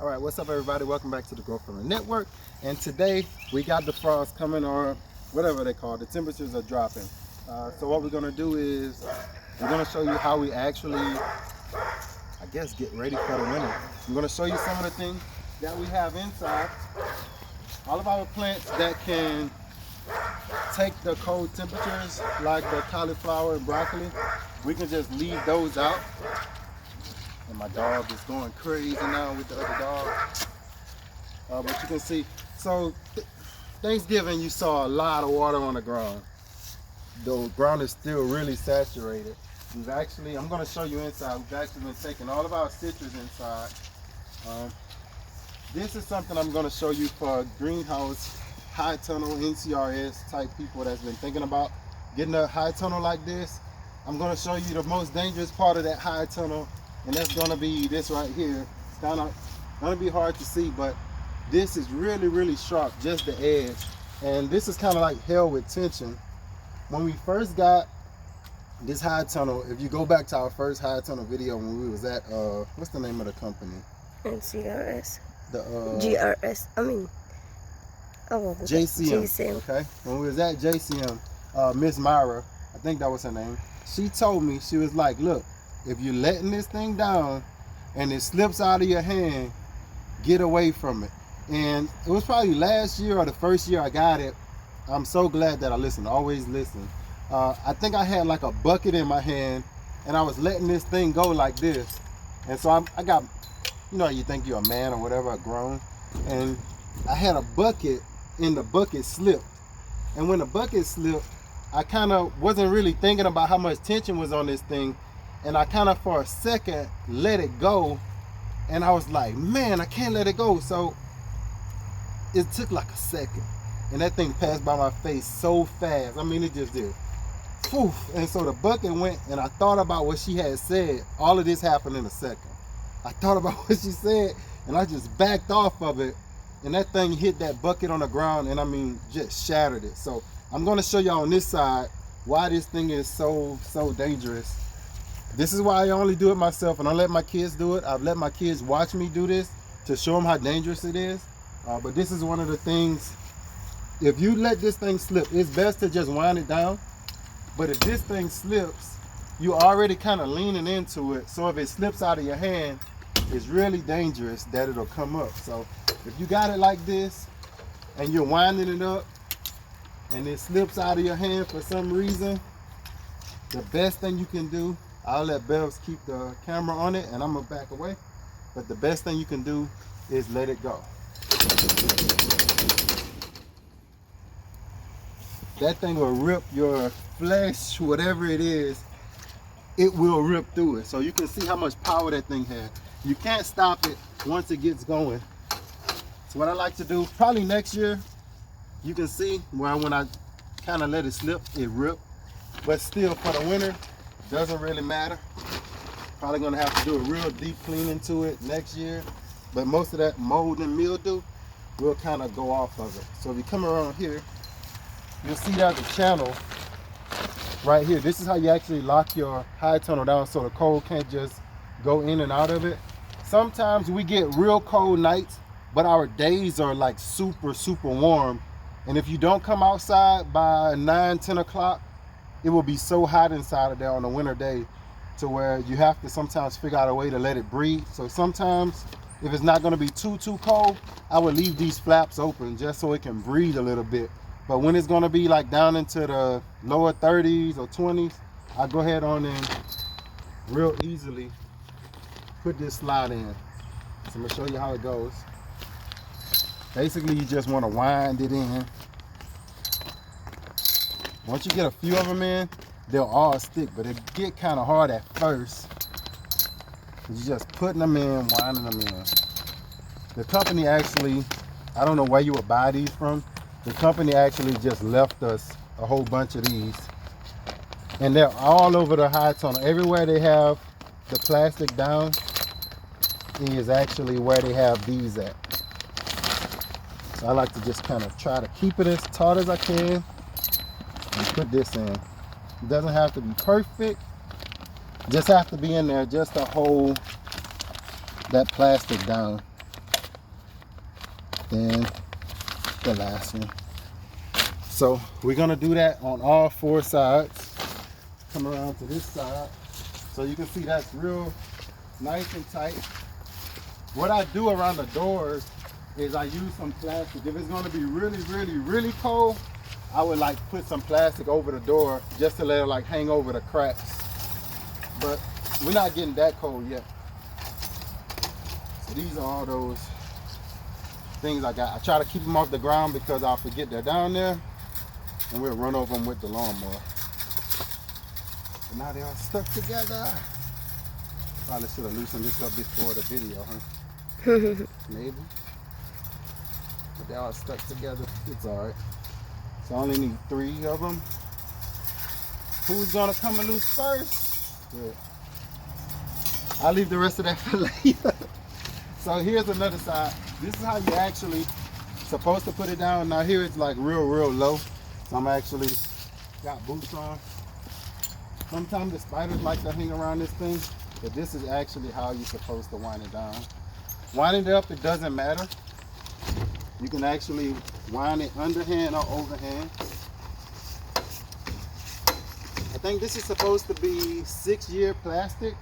All right, what's up everybody? Welcome back to the Growth Runner Network. And today we got the frost coming, or whatever they call it. The temperatures are dropping. So what we're gonna do is we're gonna show you how we actually, I guess, get ready for the winter. I'm gonna show you some of the things that we have inside. All of our plants that can take the cold temperatures, like the cauliflower and broccoli, we can just leave those out. And my dog is going crazy now with the other dog. But you can see, so Thanksgiving you saw a lot of water on the ground. The ground is still really saturated. We've actually, I'm going to show you inside, we've actually been taking all of our citrus inside. This is something I'm going to show you for greenhouse, Hightunnel, NCRS type people that's been thinking about getting a Hightunnel like this. I'm going to show you the most dangerous part of that Hightunnel, and that's going to be this right here. It's kind of going to be hard to see, but this is really sharp, just the edge. And this is kind of like hell with tension. When we first got this Hightunnel, if you go back to our first Hightunnel video when we was at, what's the name of the company? NCRS. The GRS. I mean, JCM. Okay. When we was at JCM, Miss Myra, I think that was her name. She told me, she was like, look, if you're letting this thing down and it slips out of your hand, get away from it. And it was probably last year or the first year I got it. I'm so glad that I listened, always listen. I think I had like a bucket in my hand and I was letting this thing go like this. And so I got, you know, you think you're a man or whatever, grown. And I had a bucket and the bucket slipped. And when the bucket slipped, I kind of wasn't really thinking about how much tension was on this thing. And I kind of for a second let it go. And I was like, man, I can't let it go. So it took like a second. And that thing passed by my face so fast. I mean, it just did. Poof. And so the bucket went, and I thought about what she had said. All of this happened in a second. I thought about what she said, and I just backed off of it. And that thing hit that bucket on the ground, and I mean, just shattered it. So I'm going to show y'all on this side why this thing is so dangerous. This is why I only do it myself, and I let my kids do it. I've let my kids watch me do this to show them how dangerous it is. But this is one of the things, if you let this thing slip, it's best to just wind it down. But if this thing slips, you're already kind of leaning into it. So if it slips out of your hand, it's really dangerous that it'll come up. So if you got it like this and you're winding it up and it slips out of your hand for some reason, the best thing you can do, I'll let Bevs keep the camera on it and I'm gonna back away. But the best thing you can do is let it go. That thing will rip your flesh, whatever it is, it will rip through it. So you can see how much power that thing has. You can't stop it once it gets going. So what I like to do, probably next year, you can see where when I kind of let it slip, it ripped. But still, for the winter, doesn't really matter. Probably gonna have to do a real deep cleaning to it next year. But most of that mold and mildew will kind of go off of it. So if you come around here, you'll see there's a channel right here. This is how you actually lock your Hightunnel down so the cold can't just go in and out of it. Sometimes we get real cold nights, but our days are like super warm. And if you don't come outside by 9-10 o'clock, it will be so hot inside of there on a winter day to where you have to sometimes figure out a way to let it breathe. So sometimes if it's not going to be too cold, I would leave these flaps open just so it can breathe a little bit. But when it's going to be like down into the lower 30s or 20s, I go ahead on and real easily put this slide in. So I'm going to show you how it goes. Basically, you just want to wind it in. Once you get a few of them in, they'll all stick, but it get kind of hard at first. You're just putting them in, winding them in. The company actually, I don't know where you would buy these from. The company actually just left us a whole bunch of these. And they're all over the Hightunnel. Everywhere they have the plastic down is actually where they have these at. So I like to just kind of try to keep it as taut as I can and put this in. It doesn't have to be perfect. Just have to be in there just to hold that plastic down. then the last one. So we're gonna do that on all 4 sides. Come around to this side. So you can see that's real nice and tight. What I do around the doors is I use some plastic. If it's gonna be really cold, I would like put some plastic over the door just to let it like hang over the cracks. But we're not getting that cold yet. So these are all those things I got. I try to keep them off the ground because I'll forget they're down there and we'll run over them with the lawnmower. But now they're all stuck together. Probably should have loosened this up before the video, huh? Maybe. But they're all stuck together. It's alright. So I only need 3 of them. Who's gonna come and loose first? Good. I'll leave the rest of that for later. So here's another side. This is how you actually supposed to put it down. Now here it's like real low. So I'm actually got boots on. Sometimes the spiders like to hang around this thing, but this is actually how you're supposed to wind it down. Winding it up, it doesn't matter. You can actually wind it underhand or overhand. I think this is supposed to be 6-year plastic.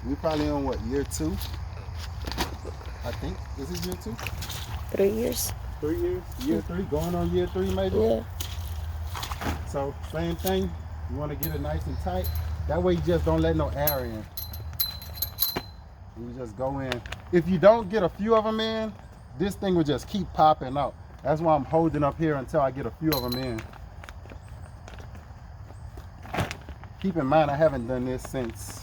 We probably on what, year 2? I think. Is it year 2? 3 years. 3 years? Year 3, going on year 3 maybe? Yeah. So same thing, you want to get it nice and tight. That way you just don't let no air in. You just go in. If you don't get a few of them in, this thing will just keep popping out. That's why I'm holding up here until I get a few of them in. Keep in mind I haven't done this since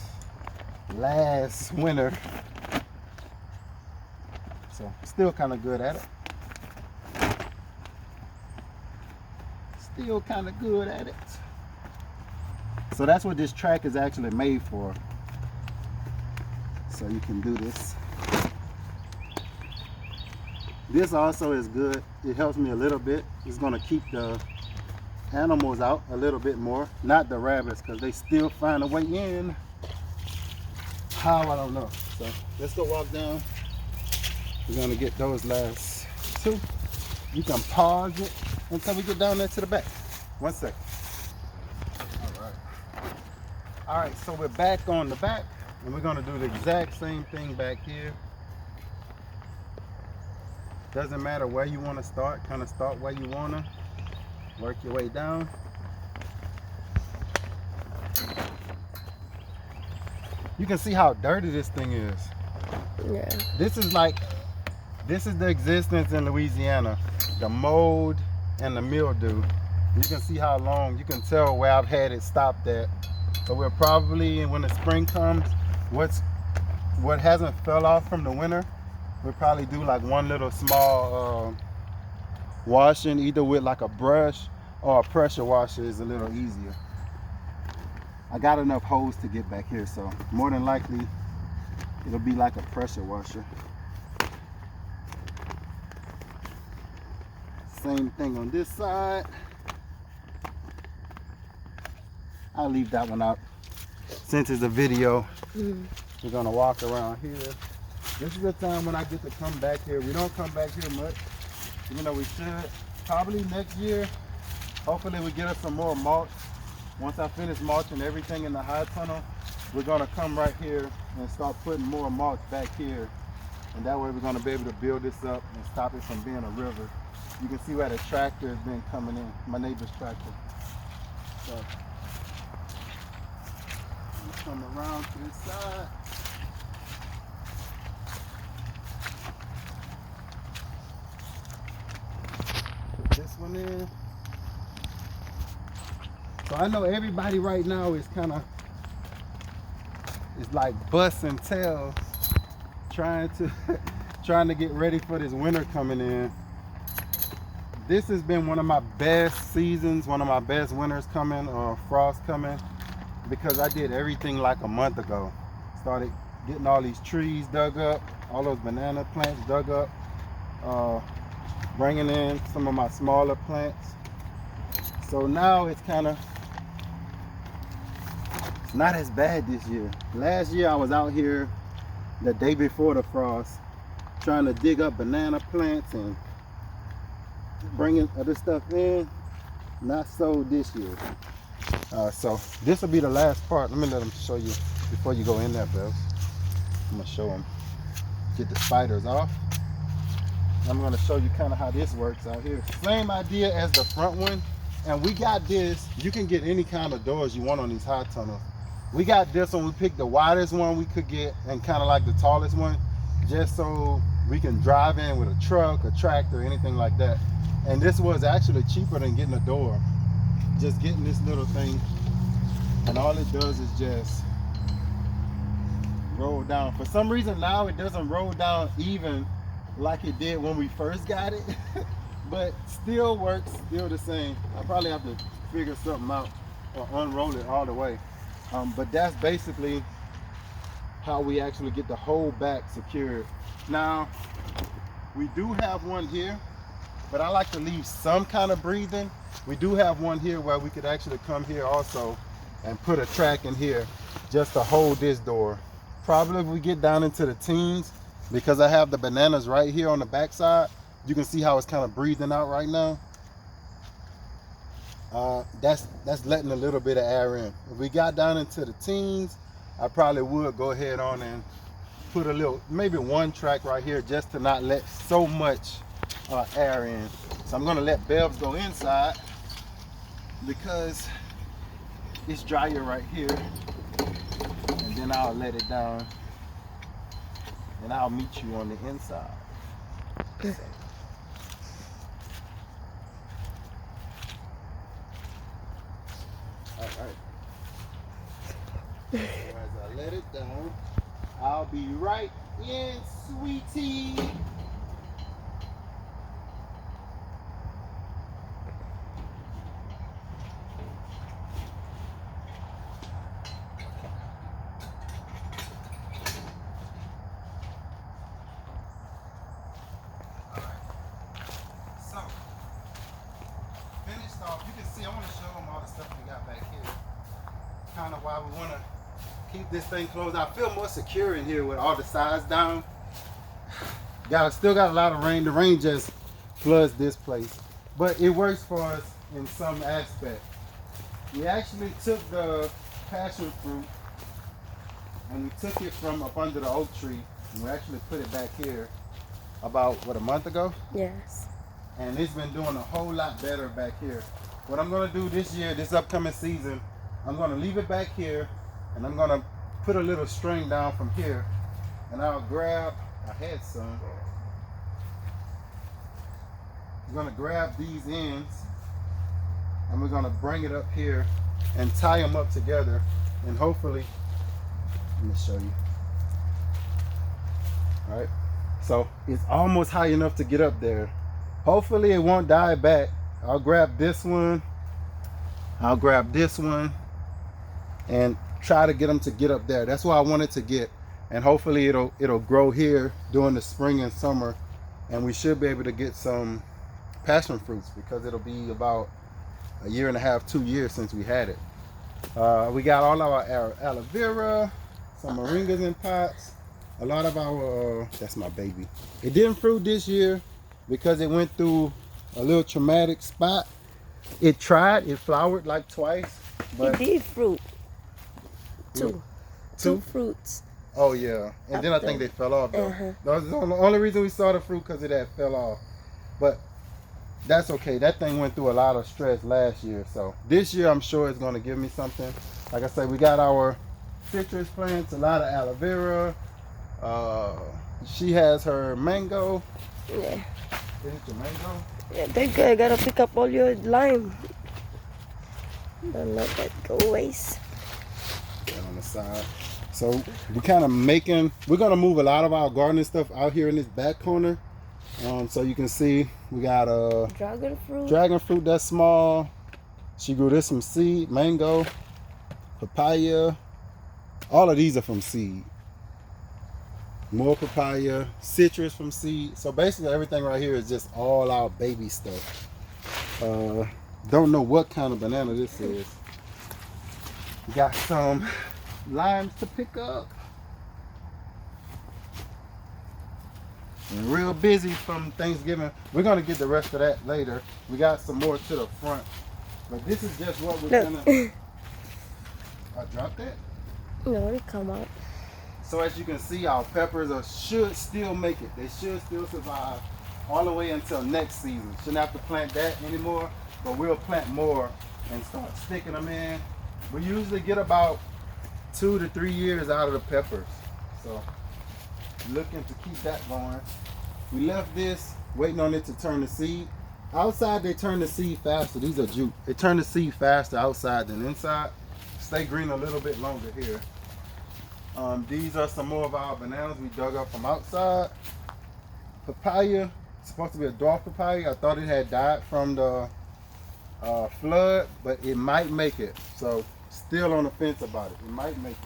last winter. So still kind of good at it. Still kind of good at it. So that's what this track is actually made for. So you can do this. This also is good. It helps me a little bit. It's gonna keep the animals out a little bit more. Not the rabbits, because they still find a way in. How, I don't know. So let's go walk down. We're gonna get those last 2. You can pause it until we get down there to the back. 1 second. All right, so we're back on the back, and we're gonna do the exact same thing back here. Doesn't matter where you wanna start, kind of start where you wanna. Work your way down. You can see how dirty this thing is. Yeah. This is the existence in Louisiana. The mold and the mildew. You can see how long, you can tell where I've had it stopped at. So we're probably, when the spring comes, what hasn't fell off from the winter, we'll probably do like one little small washing, either with like a brush or a pressure washer is a little easier. I got enough hose to get back here, so more than likely it'll be like a pressure washer. Same thing on this side. I'll leave that one out. Since it's a video, we're gonna walk around here. This is the time when I get to come back here. We don't come back here much, even though we should. Probably next year, hopefully we get us some more mulch. Once I finish mulching everything in the Hightunnel, we're gonna come right here and start putting more mulch back here. And that way we're gonna be able to build this up and stop it from being a river. You can see where the tractor has been coming in, my neighbor's tractor. So, come around to this side. Put this one in. So I know everybody right now is kind of, it's like busting tails, trying to get ready for this winter coming in. This has been one of my best seasons, one of my best winters coming, or frost coming, because I did everything like a month ago. Started getting all these trees dug up, all those banana plants dug up, bringing in some of my smaller plants. So now it's kind of not as bad this year. Last year I was out here the day before the frost, trying to dig up banana plants and bringing other stuff in. Not so this year. So this will be the last part. Let me let them show you before you go in there, Bill. I'm gonna show them. Get the spiders off. I'm gonna show you kind of how this works out here. Same idea as the front one. And we got this. You can get any kind of doors you want on these Hightunnels. We got this one. We picked the widest one we could get and kind of like the tallest one, just so we can drive in with a truck, a tractor, anything like that. And this was actually cheaper than getting a door. Just getting this little thing, and all it does is just roll down. For some reason now it doesn't roll down even like it did when we first got it, but still works, still the same. I probably have to figure something out or unroll it all the way. But that's basically how we actually get the whole back secured. Now, we do have one here, but I like to leave some kind of breathing. We do have one here where we could actually come here also and put a track in here just to hold this door. Probably if we get down into the teens, because I have the bananas right here on the back side, you can see how it's kind of breathing out right now. That's letting a little bit of air in. If we got down into the teens, I probably would go ahead on and put a little, maybe one track right here just to not let so much air in. So I'm gonna let Bevs go inside because it's drier right here, and then I'll let it down and I'll meet you on the inside. All right. So as I let it down, I'll be right in, sweetie. I want to show them all the stuff we got back here. Kind of why we want to keep this thing closed. I feel more secure in here with all the sides down. Still got a lot of rain. The rain just floods this place, but it works for us in some aspect. We actually took the passion fruit and we took it from up under the oak tree and we actually put it back here about, what, a month ago? Yes. And it's been doing a whole lot better back here. What I'm gonna do this year, this upcoming season, I'm gonna leave it back here and I'm gonna put a little string down from here and I'll grab, I had some, I'm gonna grab these ends and we're gonna bring it up here and tie them up together, and hopefully, let me show you. All right, so it's almost high enough to get up there. Hopefully it won't die back. I'll grab this one, I'll grab this one, and try to get them to get up there. That's what I wanted to get, and hopefully it'll grow here during the spring and summer, and we should be able to get some passion fruits because it'll be about a year and a half, 2 years since we had it. We got all our aloe vera, some moringas in pots, a lot of our, that's my baby. It didn't fruit this year because it went through a little traumatic spot. It flowered like twice, but it did fruit. Two fruits. Oh yeah, and then I think they fell off though. That was the only reason we saw the fruit, because it had fell off. But that's okay. That thing went through a lot of stress last year, so this year I'm sure it's going to give me something. Like I said, we got our citrus plants, a lot of aloe vera. She has her mango. Yeah. Is it your mango? Yeah, they're good. I gotta pick up all your lime. Don't let that go waste. That on the side. So we kind of we're gonna move a lot of our gardening stuff out here in this back corner. So you can see we got a dragon fruit that's small. She grew this from seed, mango, papaya. All of these are from seed. More papaya, citrus from seed. So basically everything right here is just all our baby stuff. Don't know what kind of banana this is. We got some limes to pick up. And real busy from Thanksgiving. We're gonna get the rest of that later. We got some more to the front. But this is just what we're gonna. I dropped that? No, it come out. So as you can see, our peppers should still make it. They should still survive all the way until next season. Shouldn't have to plant that anymore, but we'll plant more and start sticking them in. We usually get about 2 to 3 years out of the peppers. So looking to keep that going. We left this, waiting on it to turn the seed. Outside they turn the seed faster. These are juke. They turn the seed faster outside than inside. Stay green a little bit longer here. These are some more of our bananas we dug up from outside. Papaya, it's supposed to be a dwarf papaya. I thought it had died from the flood, but it might make it. So still on the fence about it. It might make it.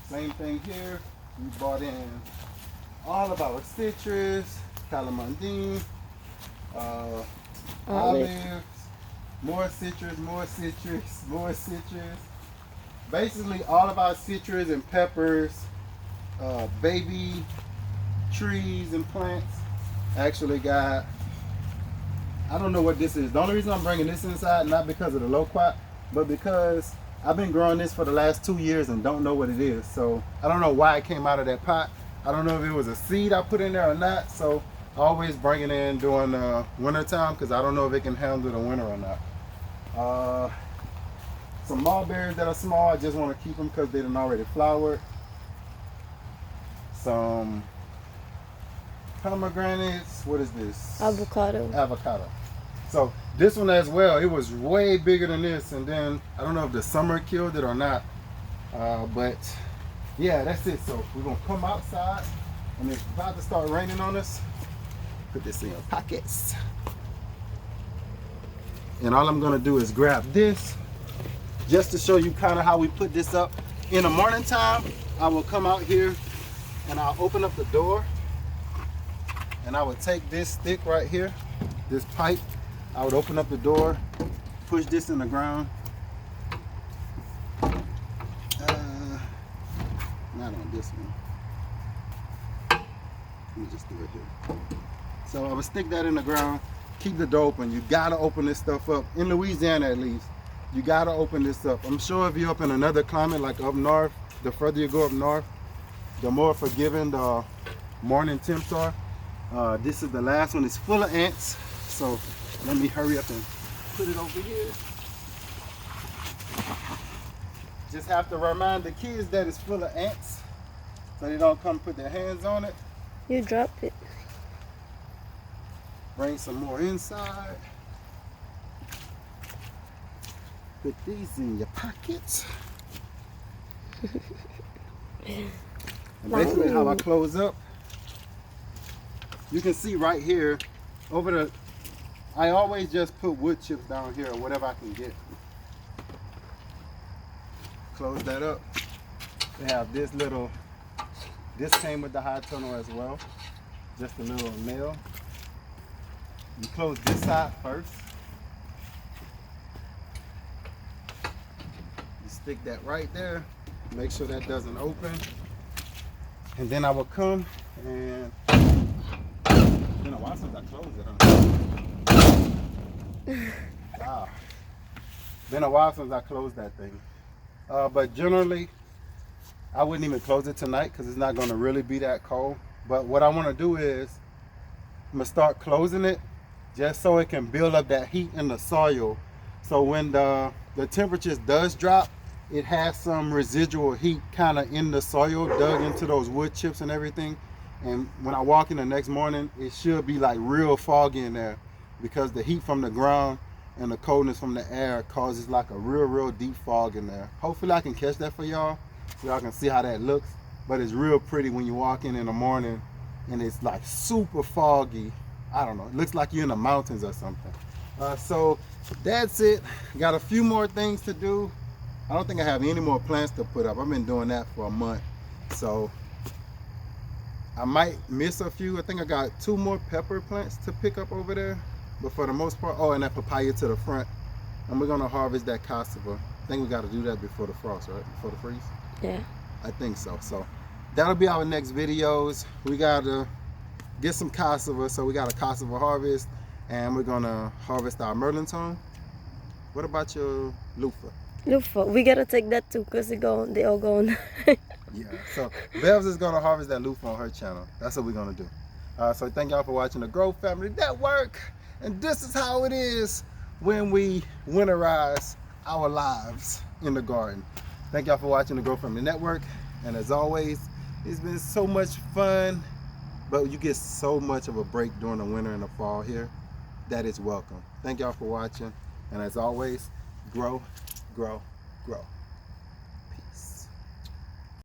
Same thing here. We bought in all of our citrus, calamandine, olives, more citrus, more citrus, more citrus. Basically all of our citrus and peppers, baby trees and plants actually got, I don't know what this is. The only reason I'm bringing this inside, not because of the loquat, but because I've been growing this for the last 2 years and don't know what it is. So I don't know why it came out of that pot. I don't know if it was a seed I put in there or not. So I always bring it in during winter time because I don't know if it can handle the winter or not. Some mulberries that are small, I just want to keep them because they done already flowered. Some pomegranates. What is this? Avocado. Avocado. So this one as well, it was way bigger than this, and then I don't know if the summer killed it or not, but yeah, that's it. So we're gonna come outside, and it's about to start raining on us. Put this in your pockets, and all I'm gonna do is grab this, just to show you kind of how we put this up. In the morning time, I will come out here, and I'll open up the door, and I would take this stick right here, this pipe. I would open up the door, push this in the ground. Not on this one. Let me just do it here. So I would stick that in the ground, keep the door open. You gotta open this stuff up. In Louisiana at least, you gotta open this up. I'm sure if you're up in another climate like up north, the further you go up north, the more forgiving the morning temps are. This is the last one. It's full of ants. So let me hurry up and put it over here. Just have to remind the kids that it's full of ants so they don't come put their hands on it. You dropped it. Bring some more inside. Put these in your pockets. And basically how I close up, you can see right here over the, I always just put wood chips down here or whatever I can get. Close that up. They have this little, this came with the Hightunnel as well. Just a little nail. You close this side first. You stick that right there. Make sure that doesn't open. And then I will come and, it's been a while since I closed it, huh? Wow. Been a while since I closed that thing. But generally, I wouldn't even close it tonight because it's not going to really be that cold. But what I want to do is, I'm going to start closing it just so it can build up that heat in the soil. So when the temperatures does drop, it has some residual heat kind of in the soil, dug into those wood chips and everything. And when I walk in the next morning, it should be like real foggy in there because the heat from the ground and the coldness from the air causes like a real deep fog in there. Hopefully I can catch that for y'all so y'all can see how that looks. But it's real pretty when you walk in the morning and it's like super foggy. I don't know, it looks like you're in the mountains or something. So that's it. Got a few more things to do. I don't think I have any more plants to put up. I've been doing that for a month. So I might miss a few. I think I got 2 more pepper plants to pick up over there. But for the most part, oh, and that papaya to the front. And we're gonna harvest that cassava. I think we gotta do that before the frost, right? Before the freeze? Yeah. I think so. So that'll be our next videos. We got get some cassava. So we got a cassava harvest, and we're gonna harvest our Merlington. What about your loofah? Loofah. We gotta take that too, cause they all gone. Yeah, so Bevs is gonna harvest that loofah on her channel. That's what we're gonna do. So thank y'all for watching the Grow Family Network. And this is how it is when we winterize our lives in the garden. Thank y'all for watching the Grow Family Network. And as always, it's been so much fun, but you get so much of a break during the winter and the fall here. That is welcome. Thank y'all for watching. And as always, grow, grow, grow.